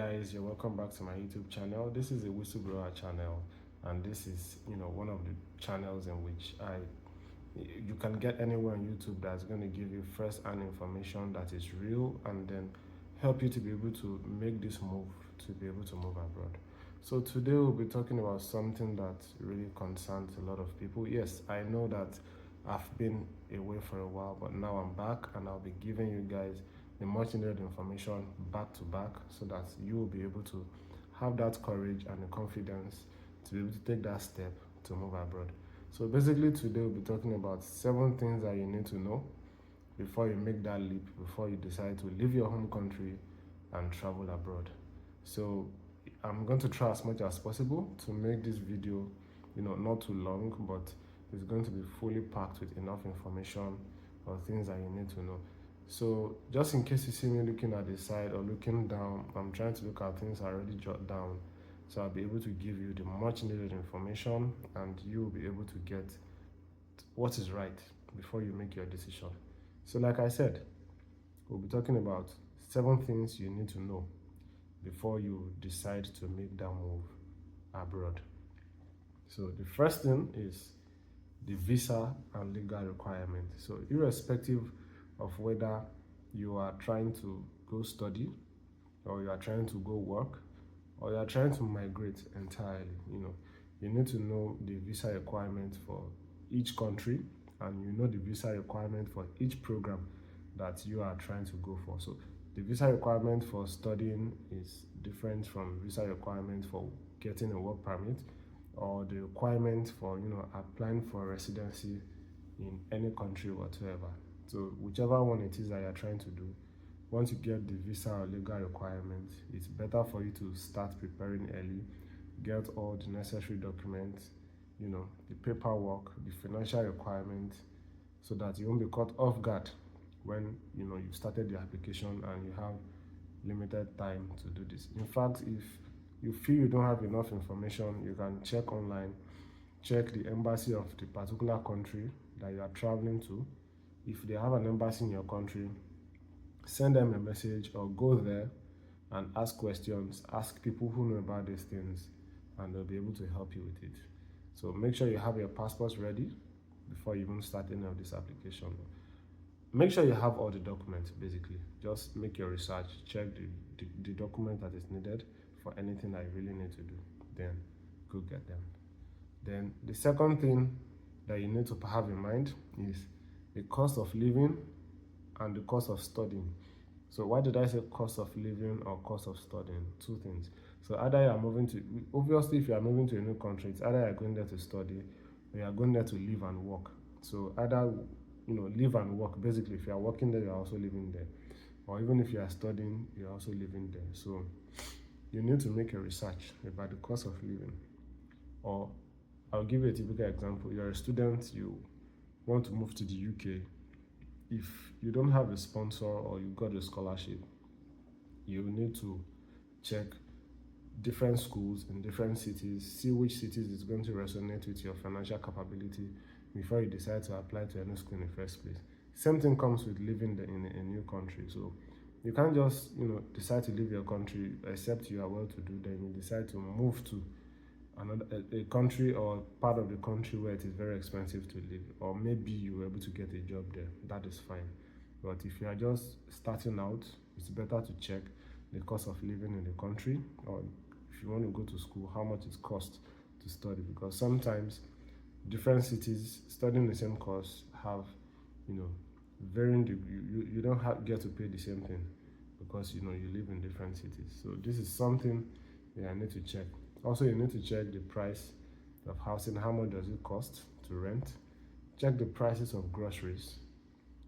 guys, you're welcome back to my YouTube channel. This is a whistleblower channel, and this is one of the channels in which you can get anywhere on YouTube that's going to give you first-hand information that is real and then help you to be able to make this move, to be able to move abroad. So today we'll be talking about something that really concerns a lot of people. Yes, I know that I've been away for a while, but now I'm back and I'll be giving you guys the much needed information back to back so that you will be able to have that courage and the confidence to be able to take that step to move abroad. So basically today we'll be talking about 7 things that you need to know before you make that leap, before you decide to leave your home country and travel abroad. So I'm going to try as much as possible to make this video not too long, but it's going to be fully packed with enough information or things that you need to know. So just in case you see me looking at the side or looking down, I'm trying to look at things I already jot down, so I'll be able to give you the much needed information and you will be able to get what is right before you make your decision. So like I said, we'll be talking about 7 things you need to know before you decide to make that move abroad. So the first thing is the visa and legal requirement. So irrespective of whether you are trying to go study or you are trying to go work or you are trying to migrate entirely, you need to know the visa requirement for each country, and the visa requirement for each program that you are trying to go for. So the visa requirement for studying is different from visa requirement for getting a work permit, or the requirement for applying for residency in any country whatsoever. So whichever one it is that you're trying to do, once you get the visa or legal requirements, it's better for you to start preparing early, get all the necessary documents, the paperwork, the financial requirements, so that you won't be caught off guard when you've started the application and you have limited time to do this. In fact, if you feel you don't have enough information, you can check online, check the embassy of the particular country that you are traveling to. If they have an embassy in your country, send them a message or go there and ask questions, ask people who know about these things, and they'll be able to help you with it. So make sure you have your passports ready before you even start any of this application. Make sure you have all the documents. Basically, just make your research, check the document that is needed for anything that you really need to do, then go get them. Then the second thing that you need to have in mind is the cost of living and the cost of studying. So why did I say cost of living or cost of studying? 2 things. So either you are moving to, obviously if you are moving to a new country, it's either you are going there to study or you are going there to live and work. So either live and work. Basically, if you are working there, you are also living there, or even if you are studying, you are also living there. So you need to make a research about the cost of living. Or I'll give you a typical example. You're a student, you want to move to the UK. If you don't have a sponsor or you got a scholarship, you need to check different schools in different cities, see which cities is going to resonate with your financial capability before you decide to apply to any school in the first place. Same thing comes with living in a new country. So you can't just decide to leave your country except you are well to do, then you decide to move to a country or part of the country where it is very expensive to live, or maybe you were able to get a job there. That is fine. But if you are just starting out, it's better to check the cost of living in the country, or if you want to go to school, how much it costs to study, because sometimes different cities studying the same course have varying you don't get to pay the same thing because you live in different cities. So this is something that I need to check. Also, you need to check the price of housing. How much does it cost to rent? Check the prices of groceries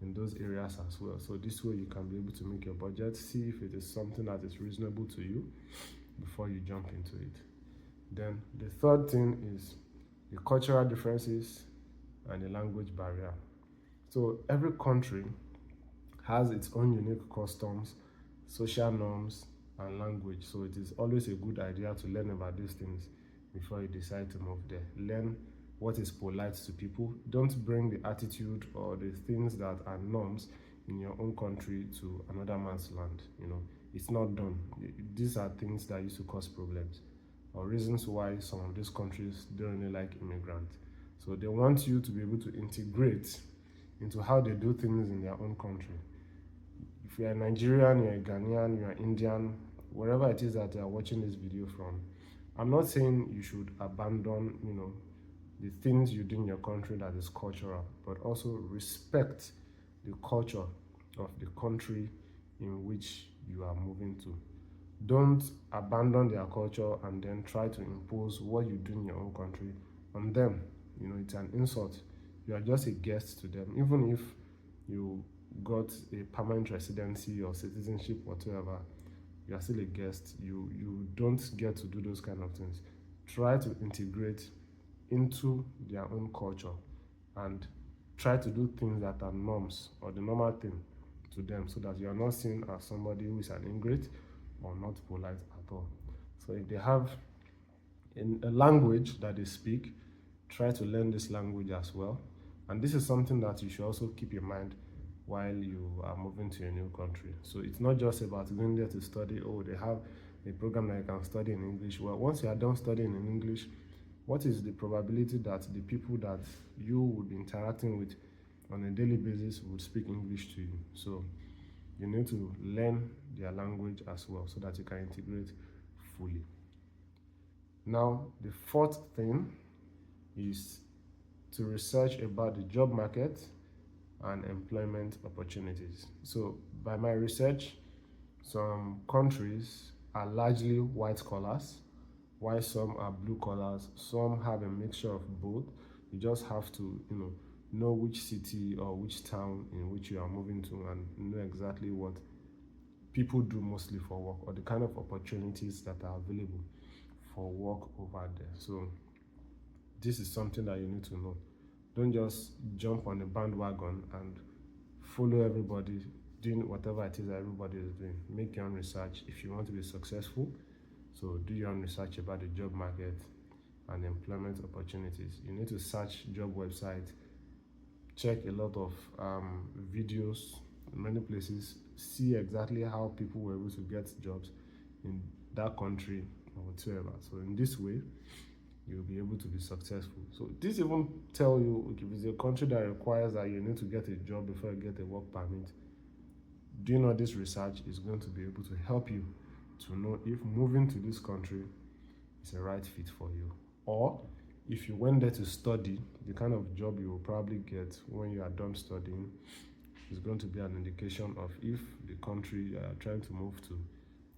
in those areas as well. So this way you can be able to make your budget, see if it is something that is reasonable to you before you jump into it. Then the third thing is the cultural differences and the language barrier. So every country has its own unique customs, social norms, and language. So it is always a good idea to learn about these things before you decide to move there. Learn what is polite to people. Don't bring the attitude or the things that are norms in your own country to another man's land. It's not done. These are things that used to cause problems, or reasons why some of these countries don't really like immigrants. So they want you to be able to integrate into how they do things in their own country. If you're a Nigerian, you're a Ghanaian, you're Indian, wherever it is that you are watching this video from, I'm not saying you should abandon, the things you do in your country that is cultural, but also respect the culture of the country in which you are moving to. Don't abandon their culture and then try to impose what you do in your own country on them. It's an insult. You are just a guest to them. Even if you got a permanent residency or citizenship, whatever, you are still a guest. You don't get to do those kind of things. Try to integrate into their own culture and try to do things that are norms or the normal thing to them, so that you are not seen as somebody who is an ingrate or not polite at all. So if they have a language that they speak, try to learn this language as well. And this is something that you should also keep in mind while you are moving to a new country. So it's not just about going there to study. Oh, they have a program that you can study in English. Well, once you are done studying in English, what is the probability that the people that you would be interacting with on a daily basis would speak English to you? So you need to learn their language as well, so that you can integrate fully. Now, the fourth thing is to research about the job market and employment opportunities. So by my research, some countries are largely white collars, while some are blue collars. Some have a mixture of both. You just have to know which city or which town in which you are moving to, and know exactly what people do mostly for work, or the kind of opportunities that are available for work over there. So this is something that you need to know. Don't just jump on the bandwagon and follow everybody doing whatever it is that everybody is doing. Make your own research if you want to be successful. So do your own research about the job market and employment opportunities. You need to search job websites, check a lot of videos in many places, see exactly how people were able to get jobs in that country or whatever. So in this way, you'll be able to be successful. So this even tell you, if it's a country that requires that you need to get a job before you get a work permit, doing all this research is going to be able to help you to know if moving to this country is a right fit for you. Or if you went there to study, the kind of job you will probably get when you are done studying is going to be an indication of if the country you are trying to move to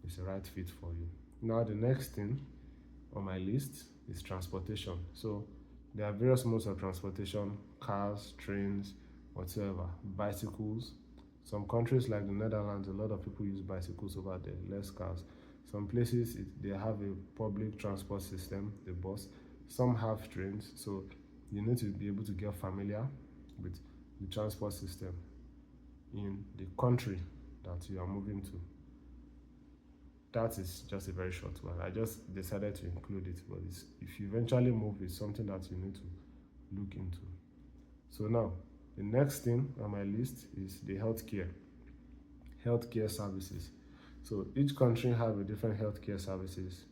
is a right fit for you. Now, the next thing on my list is transportation. So there are various modes of transportation: cars, trains, whatever, bicycles. Some countries like the Netherlands, a lot of people use bicycles over there, less cars. Some places they have a public transport system, the bus. Some have trains. So you need to be able to get familiar with the transport system in the country that you are moving to. That is just a very short one. I just decided to include it, but if you eventually move, it's something that you need to look into. So now, the next thing on my list is the healthcare services. So each country have a different healthcare services.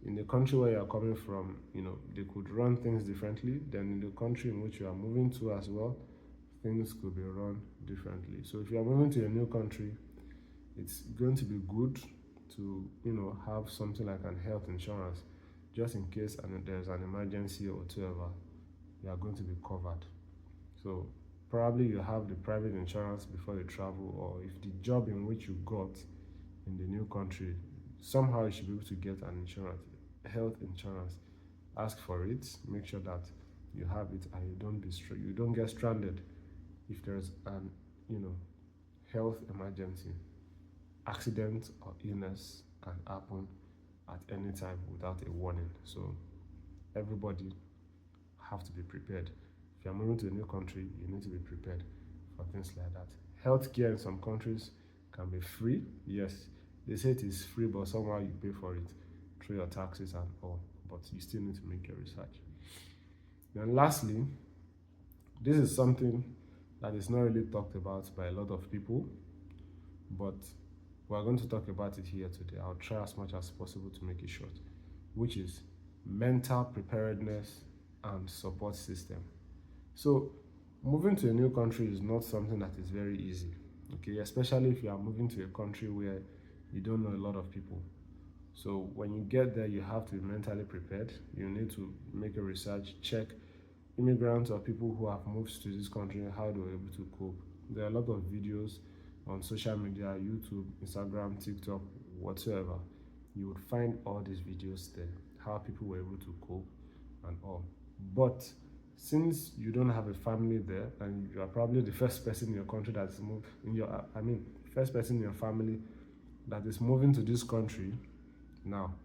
In the country where you are coming from, they could run things differently. Then in the country in which you are moving to as well, things could be run differently. So if you are moving to a new country, it's going to be good to have something like an health insurance, just in case there's an emergency or whatever, you are going to be covered. So probably you have the private insurance before you travel, or if the job in which you got in the new country, somehow you should be able to get an insurance, health insurance. Ask for it, make sure that you have it, and you don't get stranded if there's an health emergency. Accident or illness can happen at any time without a warning. So everybody have to be prepared. If you're moving to a new country, you need to be prepared for things like that. Healthcare in some countries can be free. Yes, they say it is free, but somehow you pay for it through your taxes and all. But you still need to make your research. Then lastly, this is something that is not really talked about by a lot of people, but we're going to talk about it here today. I'll try as much as possible to make it short, which is mental preparedness and support system. So, moving to a new country is not something that is very easy, okay, especially if you are moving to a country where you don't know a lot of people. So when you get there, you have to be mentally prepared. You need to make a research, check immigrants or people who have moved to this country, how they were able to cope. There are a lot of videos on social media, YouTube, Instagram, TikTok, whatsoever. You would find all these videos there, how people were able to cope and all. But since you don't have a family there, and you are probably the first person in your country that's moved in your, first person in your family that is moving to this country now,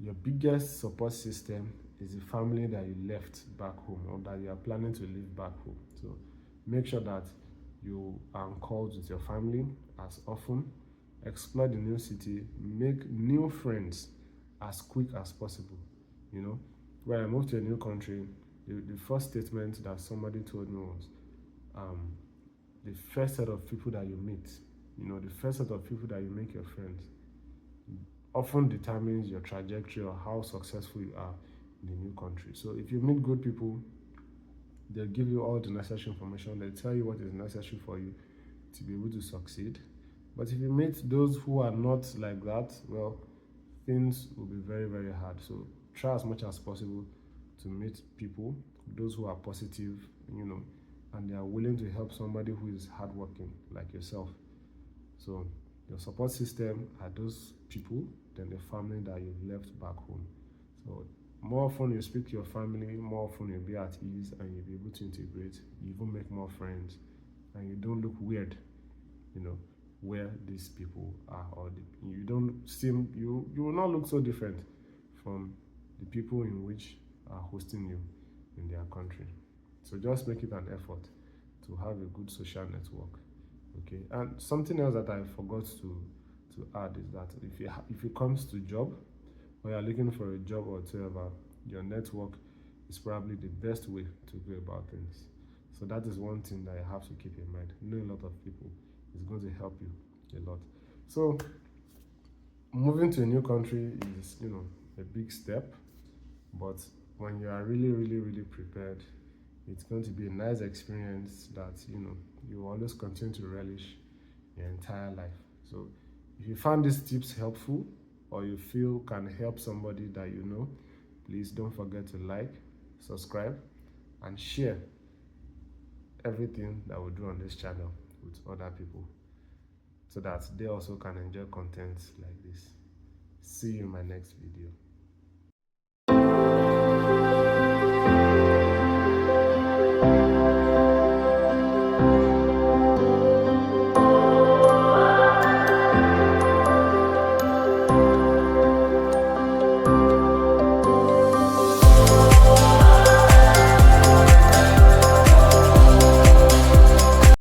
your biggest support system is the family that you left back home or that you are planning to leave back home. So make sure that you are on calls with your family as often, explore the new city, make new friends as quick as possible. You know, when I moved to a new country, the first statement that somebody told me was, um, the first set of people that you meet, the first set of people that you make your friends, often determines your trajectory or how successful you are in the new country. So if you meet good people, they'll give you all the necessary information. They'll tell you what is necessary for you to be able to succeed. But if you meet those who are not like that, well, things will be very, very hard. So try as much as possible to meet people, those who are positive, and they are willing to help somebody who is hardworking like yourself. So your support system are those people, then the family that you've left back home. So more often you speak to your family, more often you'll be at ease and you'll be able to integrate. You even make more friends, and you don't look weird, where these people are, or you don't seem you will not look so different from the people in which are hosting you in their country. So just make it an effort to have a good social network. Okay, and something else that I forgot to add is that if it comes to job, or you're looking for a job or whatever, your network is probably the best way to go about things. So that is one thing that you have to keep in mind. Know a lot of people is going to help you a lot. So moving to a new country is a big step, but when you are really, really, really prepared, it's going to be a nice experience that you will always continue to relish your entire life. So if you found these tips helpful, or you feel can help somebody that you know, please don't forget to like, subscribe, and share everything that we do on this channel with other people, so that they also can enjoy content like this. See you in my next video.